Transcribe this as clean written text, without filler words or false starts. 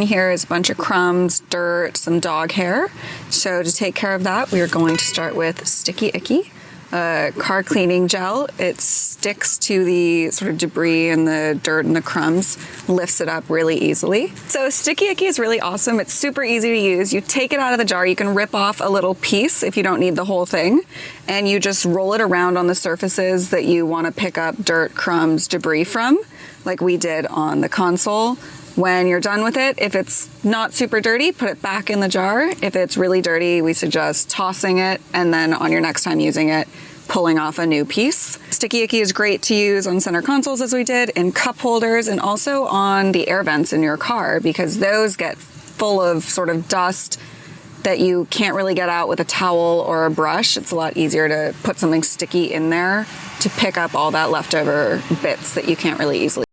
in here is a bunch of crumbs, dirt, some dog hair. So to take care of that, we are going to start with Sticky Icky, car cleaning gel. It sticks to the sort of debris and the dirt and the crumbs, lifts it up really easily. So Sticky Icky is really awesome. It's super easy to use. You take it out of the jar, you can rip off a little piece if you don't need the whole thing, and you just roll it around on the surfaces that you want to pick up dirt, crumbs, debris from, like we did on the console. When you're done with it, if it's not super dirty, put it back in the jar. If it's really dirty, we suggest tossing it, and then on your next time using it, pulling off a new piece. Sticky Icky is great to use on center consoles, as we did, in cup holders, and also on the air vents in your car, because those get full of sort of dust that you can't really get out with a towel or a brush. It's a lot easier to put something sticky in there to pick up all that leftover bits that you can't really easily